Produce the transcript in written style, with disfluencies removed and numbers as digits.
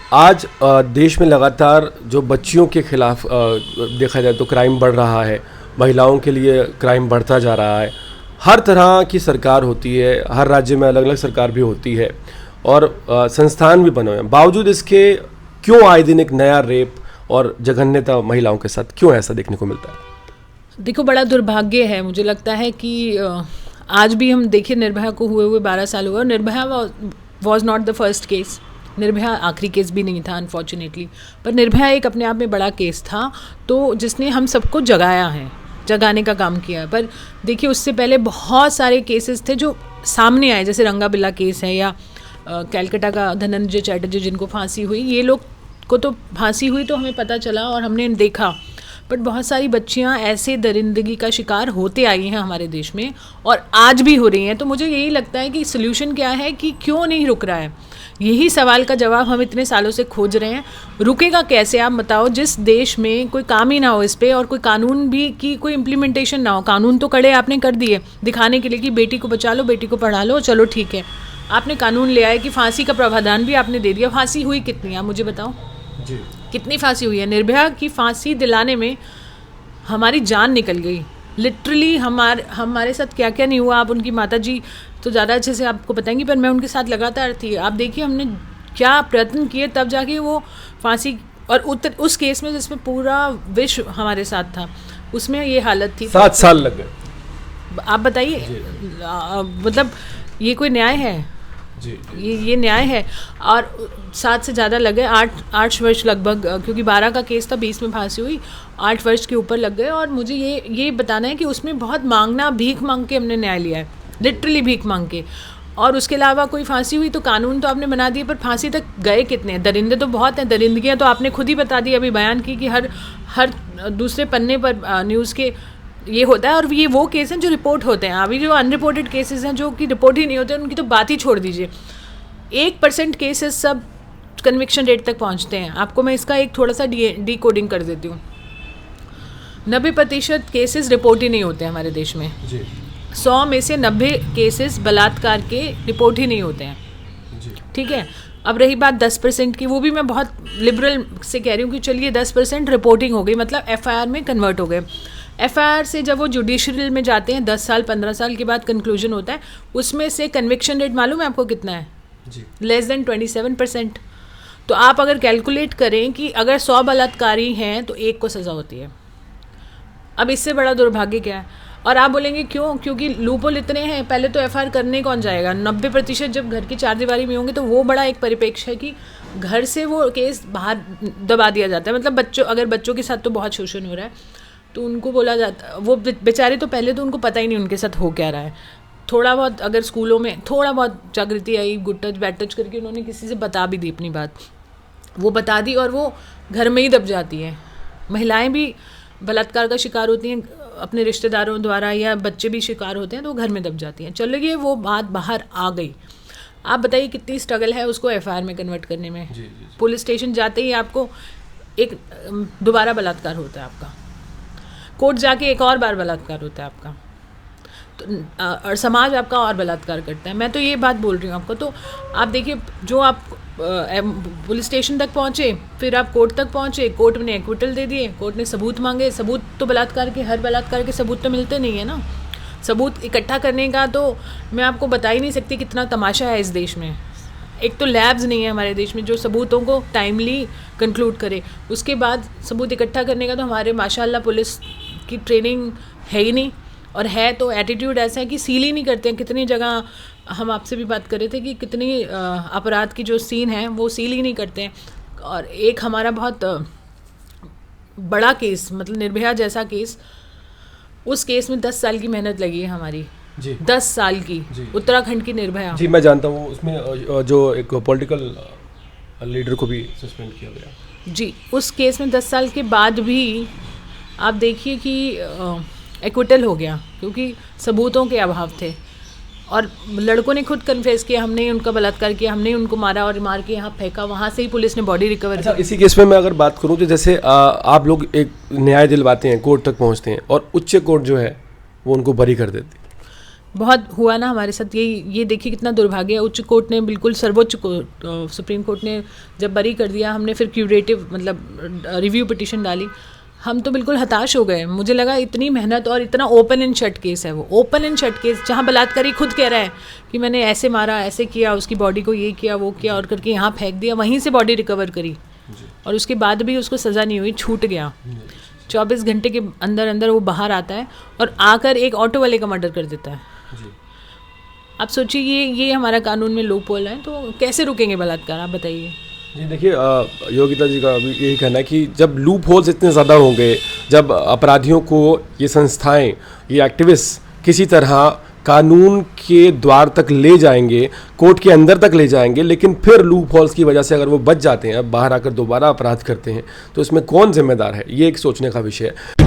आज देश में लगातार जो बच्चियों के खिलाफ देखा जाए तो क्राइम बढ़ रहा है, महिलाओं के लिए क्राइम बढ़ता जा रहा है। हर तरह की सरकार होती है, हर राज्य में अलग अलग सरकार भी होती है और संस्थान भी बने हुए हैं। बावजूद इसके क्यों आए दिन एक नया रेप और जघन्यता महिलाओं के साथ क्यों ऐसा देखने को मिलता है? देखो, बड़ा दुर्भाग्य है। मुझे लगता है कि आज भी हम देखिए, निर्भया को हुए 12 साल हुए और Nirbhaya was not the first case. Nirbhaya आखिरी केस भी नहीं था अनफॉर्चुनेटली, पर निर्भया एक अपने आप में बड़ा केस था, तो जिसने हम सबको जगाने का काम किया। पर देखिए, उससे पहले बहुत सारे केसेस थे जो सामने आए, जैसे रंगाबिल्ला केस है या कैलकाटा का धनंजय चैटर्जी जिनको फांसी हुई। ये लोग को तो फांसी हुई तो हमें पता चला और हमने देखा, बट बहुत सारी बच्चियां ऐसे दरिंदगी का शिकार होते आई हैं हमारे देश में और आज भी हो रही हैं। तो मुझे यही लगता है कि सोल्यूशन क्या है, कि क्यों नहीं रुक रहा है। यही सवाल का जवाब हम इतने सालों से खोज रहे हैं। रुकेगा कैसे, आप बताओ? जिस देश में कोई काम ही ना हो इस पर और कोई कानून भी की कोई इम्प्लीमेंटेशन ना हो। कानून तो कड़े आपने कर दिए दिखाने के लिए कि बेटी को बचा लो, बेटी को पढ़ा लो, चलो ठीक है। आपने कानून ले आए कि फांसी का प्रावधान भी आपने दे दिया। फांसी हुई कितनी, आप मुझे बताओ जी। कितनी फांसी हुई है? निर्भया की फांसी दिलाने में हमारी जान निकल गई लिटरली। हमारे साथ क्या क्या नहीं हुआ, आप उनकी माता जी तो ज़्यादा अच्छे से आपको बताएंगी, पर मैं उनके साथ लगातार थी। आप देखिए हमने क्या प्रयत्न किए तब जाके वो फांसी, और उस केस में जिसमें पूरा विश्व हमारे साथ था, उसमें ये हालत थी। 7 साल लग गए। आप बताइए, मतलब ये कोई न्याय है? जी। ये न्याय है। और 7 से ज़्यादा लगे, 8 वर्ष लगभग, क्योंकि 12 का केस था, 20 में फांसी हुई, 8 वर्ष के ऊपर लग गए। और मुझे ये बताना है कि उसमें बहुत भीख मांग के हमने न्याय लिया है, लिटरली भीख मांग के। और उसके अलावा कोई फांसी हुई तो कानून तो आपने बना दिए, पर फांसी तक गए कितने हैं? दरिंदे तो बहुत हैं। दरिंदगियाँ तो आपने खुद ही बता दी, अभी बयान की कि हर दूसरे पन्ने पर न्यूज़ के ये होता है। और ये वो केस हैं जो रिपोर्ट होते हैं। अभी जो अनरिपोर्टेड केसेस हैं जो कि रिपोर्ट ही नहीं होते, उनकी तो बात ही छोड़ दीजिए। 1% केसेस सब कन्विक्शन रेट तक पहुंचते हैं। आपको मैं इसका एक थोड़ा सा डी कोडिंग कर देती हूँ। 90% केसेस रिपोर्ट ही नहीं होते हैं हमारे देश में। 100 में से 90 केसेस बलात्कार के रिपोर्ट ही नहीं होते हैं। ठीक है, अब रही बात 10% की, वो भी मैं बहुत लिबरल से कह रही हूँ कि चलिए 10% रिपोर्टिंग हो गई, मतलब FIR में कन्वर्ट हो गए। FIR से जब वो जुडिशरी में जाते हैं 10 साल 15 साल के बाद कंक्लूजन होता है, उसमें से कन्विक्शन रेट मालूम है आपको कितना है? Less than 27%। तो आप अगर कैलकुलेट करें कि अगर 100 बलात्कारी हैं तो 1 को सज़ा होती है। अब इससे बड़ा दुर्भाग्य क्या है? और आप बोलेंगे क्यों? क्योंकि लूपहोल इतने हैं। पहले तो FIR करने कौन जाएगा? 90% जब घर की चारदीवारी में होंगे तो वो बड़ा एक परिप्रेक्ष्य है कि घर से वो केस बाहर दबा दिया जाता है। मतलब अगर बच्चों के साथ तो बहुत शोषण हो रहा है तो उनको बोला जाता, वो बेचारे तो पहले तो उनको पता ही नहीं उनके साथ हो क्या रहा है। थोड़ा बहुत अगर स्कूलों में थोड़ा बहुत जागृति आई, गुड टच बैड टच करके उन्होंने किसी से बता भी दी अपनी बात, वो बता दी और वो घर में ही दब जाती हैं। महिलाएं भी बलात्कार का शिकार होती हैं अपने रिश्तेदारों द्वारा, या बच्चे भी शिकार होते हैं तो वो घर में दब जाती हैं। चलो ये वो बात बाहर आ गई। आप बताइए कितनी स्ट्रगल है उसको FIR में कन्वर्ट करने में। जी। पुलिस स्टेशन जाते ही आपको एक दोबारा बलात्कार होता है आपका, कोर्ट जाके एक और बार बलात्कार होता है आपका, तो और समाज आपका और बलात्कार करता है। मैं तो ये बात बोल रही हूँ आपको। तो आप देखिए, जो आप पुलिस स्टेशन तक पहुँचे, फिर आप कोर्ट तक पहुँचे, कोर्ट ने एक्विटल दे दिए, कोर्ट ने सबूत मांगे। सबूत तो हर बलात्कार के सबूत तो मिलते नहीं है ना। सबूत इकट्ठा करने का तो मैं आपको बता ही नहीं सकती कितना तमाशा है इस देश में। एक तो लैब्स नहीं है हमारे देश में जो सबूतों को टाइमली कंक्लूड करे। उसके बाद सबूत इकट्ठा करने का तो हमारे माशाल्लाह पुलिस की ट्रेनिंग है ही नहीं, और है तो एटीट्यूड ऐसा है कि सील ही नहीं करते हैं। कितनी जगह हम आपसे भी बात कर रहे थे कि कितनी अपराध की जो सीन है वो सील ही नहीं करते हैं। और एक हमारा बहुत बड़ा केस, मतलब निर्भया जैसा केस, उस केस में 10 साल की मेहनत लगी है हमारी। जी। 10 साल की। उत्तराखंड की निर्भया। जी, मैं जानता हूँ। उसमें जो एक पॉलिटिकल लीडर को भी सस्पेंड किया गया। जी, उस केस में 10 साल के बाद भी आप देखिए कि एक्विटल हो गया, क्योंकि सबूतों के अभाव थे। और लड़कों ने खुद कन्फेस किया, हमने ही उनका बलात्कार किया, हमने ही उनको मारा और मार के यहाँ फेंका। वहाँ से ही पुलिस ने बॉडी रिकवर की। इसी केस में मैं अगर बात करूँ तो जैसे आप लोग एक न्याय दिलवाते हैं, कोर्ट तक पहुँचते हैं और उच्च कोर्ट जो है वो उनको बरी कर देती है। बहुत हुआ ना हमारे साथ। ये देखिए कितना दुर्भाग्य है। उच्च कोर्ट ने बिल्कुल, सर्वोच्च कोर्ट, सुप्रीम कोर्ट ने जब बरी कर दिया, हमने फिर क्यूरेटिव मतलब रिव्यू पिटीशन डाली। हम तो बिल्कुल हताश हो गए। मुझे लगा इतनी मेहनत और इतना ओपन एंड शट केस है वो, ओपन एंड शट केस, जहाँ बलात्कारी खुद कह रहा है कि मैंने ऐसे मारा, ऐसे किया, उसकी बॉडी को ये किया, वो किया, और करके यहाँ फेंक दिया, वहीं से बॉडी रिकवर करी, और उसके बाद भी उसको सज़ा नहीं हुई, छूट गया। 24 घंटे के अंदर अंदर वो बाहर आता है और आकर एक ऑटो वाले का मर्डर कर देता है। आप सोचिए ये हमारा कानून में लूपहोल है, तो कैसे रुकेंगे बलात्कार, आप बताइए। जी देखिए, योगिता जी का भी यही कहना है कि जब लूप होल्स इतने ज़्यादा होंगे, जब अपराधियों को ये संस्थाएं, ये एक्टिविस्ट किसी तरह कानून के द्वार तक ले जाएंगे, कोर्ट के अंदर तक ले जाएंगे, लेकिन फिर लूप होल्स की वजह से अगर वो बच जाते हैं, अब बाहर आकर दोबारा अपराध करते हैं, तो इसमें कौन जिम्मेदार है, ये एक सोचने का विषय है।